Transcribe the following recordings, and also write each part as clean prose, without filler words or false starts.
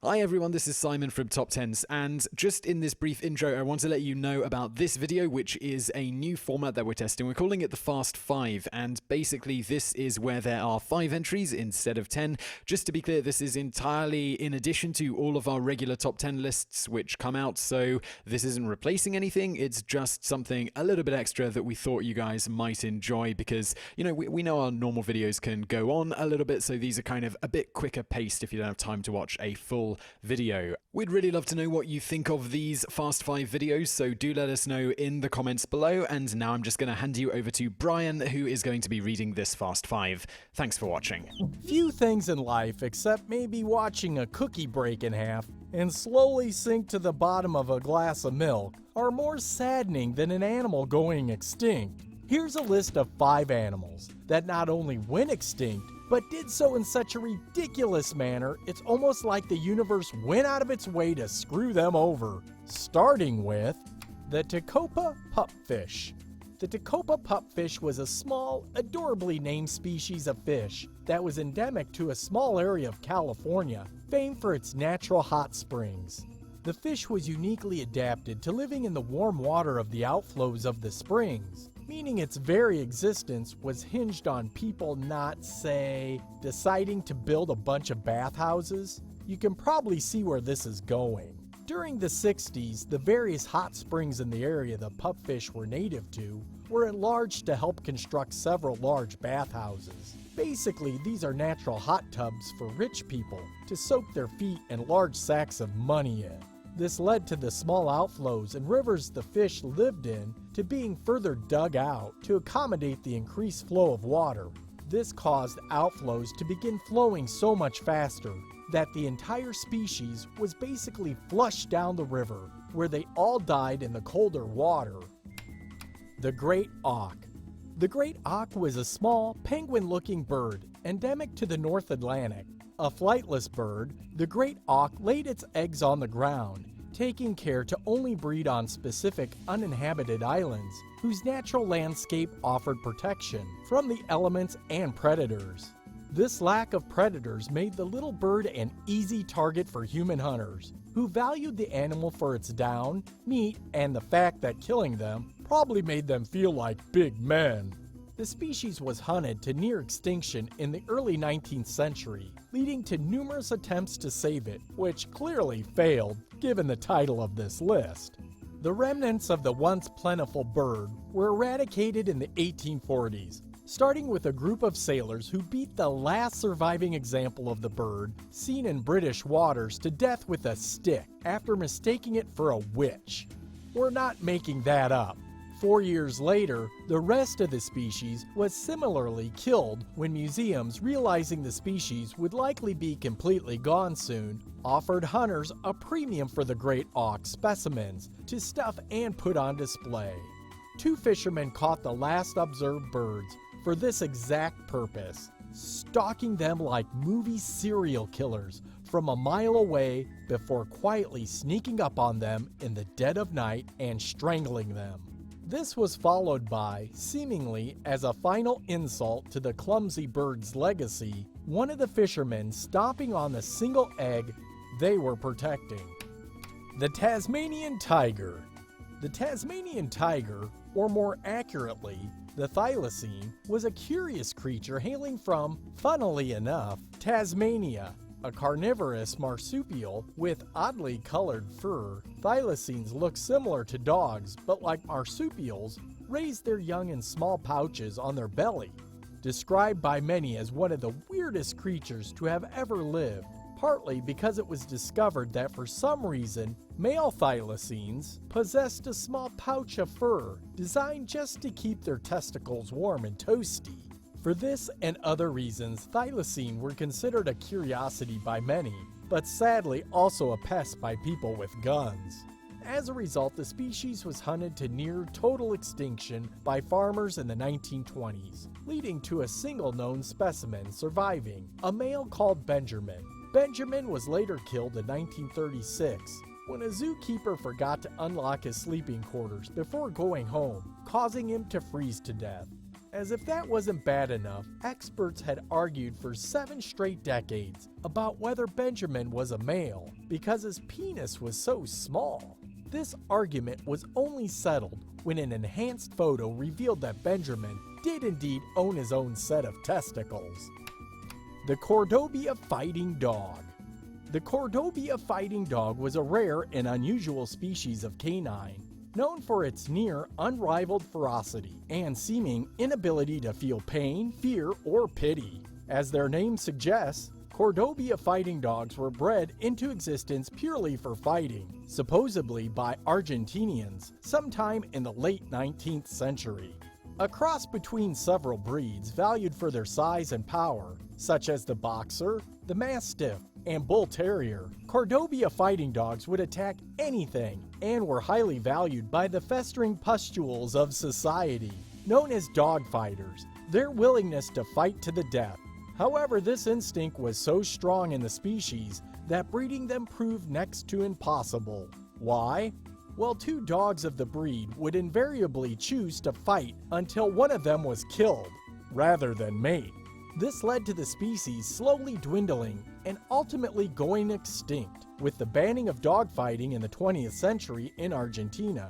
Hi everyone, this is Simon from TopTenz, and just in this brief intro I want to let you know about this video, which is a new format that we're testing. We're calling it the Fast 5, and basically this is where there are 5 entries instead of 10. Just to be clear, this is entirely in addition to all of our regular top 10 lists which come out, so this isn't replacing anything, it's just something a little bit extra that we thought you guys might enjoy because, you know, we know our normal videos can go on a little bit, so these are kind of a bit quicker paced if you don't have time to watch a full video. We'd really love to know what you think of these Fast 5 videos, so do let us know in the comments below. And now I'm just going to hand you over to Brian, who is going to be reading this Fast 5. Thanks for watching. Few things in life, except maybe watching a cookie break in half and slowly sink to the bottom of a glass of milk, are more saddening than an animal going extinct. Here's a list of 5 animals that not only went extinct, but did so in such a ridiculous manner, it's almost like the universe went out of its way to screw them over. Starting with the Tecopa Pupfish. The Tecopa Pupfish was a small, adorably named species of fish that was endemic to a small area of California, famed for its natural hot springs. The fish was uniquely adapted to living in the warm water of the outflows of the springs, meaning its very existence was hinged on people not, say, deciding to build a bunch of bathhouses. You can probably see where this is going. During the 60s, the various hot springs in the area the pupfish were native to were enlarged to help construct several large bathhouses. Basically, these are natural hot tubs for rich people to soak their feet and large sacks of money in. This led to the small outflows and rivers the fish lived in to being further dug out to accommodate the increased flow of water. This caused outflows to begin flowing so much faster that the entire species was basically flushed down the river, where they all died in the colder water. The Great Auk. The Great Auk was a small, penguin-looking bird endemic to the North Atlantic. A flightless bird, the Great Auk laid its eggs on the ground, taking care to only breed on specific uninhabited islands whose natural landscape offered protection from the elements and predators. This lack of predators made the little bird an easy target for human hunters, who valued the animal for its down, meat, and the fact that killing them probably made them feel like big men. The species was hunted to near extinction in the early 19th century, leading to numerous attempts to save it, which clearly failed given the title of this list. The remnants of the once plentiful bird were eradicated in the 1840s, starting with a group of sailors who beat the last surviving example of the bird, seen in British waters, to death with a stick after mistaking it for a witch. We're not making that up. 4 years later, the rest of the species was similarly killed when museums, realizing the species would likely be completely gone soon, offered hunters a premium for the Great Auk specimens to stuff and put on display. 2 fishermen caught the last observed birds for this exact purpose, stalking them like movie serial killers from a mile away before quietly sneaking up on them in the dead of night and strangling them. This was followed by, seemingly as a final insult to the clumsy bird's legacy, one of the fishermen stomping on the single egg they were protecting. The Tasmanian Tiger. The Tasmanian tiger, or more accurately, the thylacine, was a curious creature hailing from, funnily enough, Tasmania. A carnivorous marsupial with oddly colored fur, thylacines look similar to dogs, but like marsupials, raise their young in small pouches on their belly. Described by many as one of the weirdest creatures to have ever lived, partly because it was discovered that for some reason, male thylacines possessed a small pouch of fur designed just to keep their testicles warm and toasty. For this and other reasons, thylacine were considered a curiosity by many, but sadly also a pest by people with guns. As a result, the species was hunted to near total extinction by farmers in the 1920s, leading to a single known specimen surviving, a male called Benjamin. Benjamin was later killed in 1936 when a zookeeper forgot to unlock his sleeping quarters before going home, causing him to freeze to death. As if that wasn't bad enough, experts had argued for 7 straight decades about whether Benjamin was a male because his penis was so small. This argument was only settled when an enhanced photo revealed that Benjamin did indeed own his own set of testicles. The Cordoba Fighting Dog. The Cordoba Fighting Dog was a rare and unusual species of canine, known for its near unrivaled ferocity and seeming inability to feel pain, fear, or pity. As their name suggests, Cordoba Fighting Dogs were bred into existence purely for fighting, supposedly by Argentinians sometime in the late 19th century. A cross between several breeds valued for their size and power, such as the Boxer, the Mastiff, and Bull Terrier, Cordoba Fighting Dogs would attack anything and were highly valued by the festering pustules of society, known as dog fighters, their willingness to fight to the death. However, this instinct was so strong in the species that breeding them proved next to impossible. Why? Well, 2 dogs of the breed would invariably choose to fight until one of them was killed, rather than mate. This led to the species slowly dwindling and ultimately going extinct, with the banning of dogfighting in the 20th century in Argentina.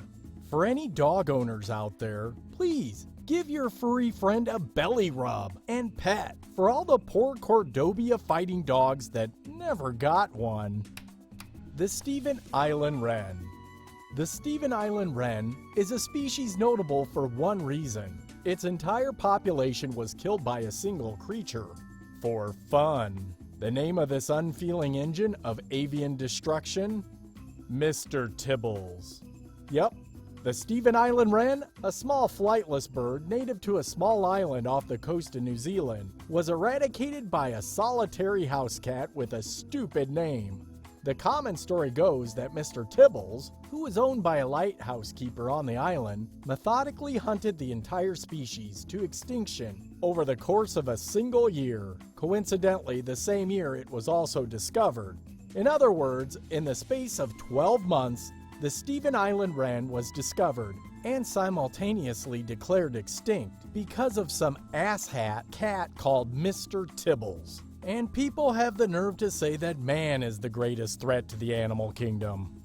For any dog owners out there, please give your furry friend a belly rub and pet for all the poor Cordoba Fighting Dogs that never got one. The Steven Island Wren. The Steven Island Wren is a species notable for one reason. Its entire population was killed by a single creature. For fun. The name of this unfeeling engine of avian destruction? Mr. Tibbles. Yep, the Steven Island Wren, a small flightless bird native to a small island off the coast of New Zealand, was eradicated by a solitary house cat with a stupid name. The common story goes that Mr. Tibbles, who was owned by a lighthouse keeper on the island, methodically hunted the entire species to extinction over the course of a single year, coincidentally the same year it was also discovered. In other words, in the space of 12 months, the Steven Island Wren was discovered and simultaneously declared extinct because of some asshat cat called Mr. Tibbles. And people have the nerve to say that man is the greatest threat to the animal kingdom.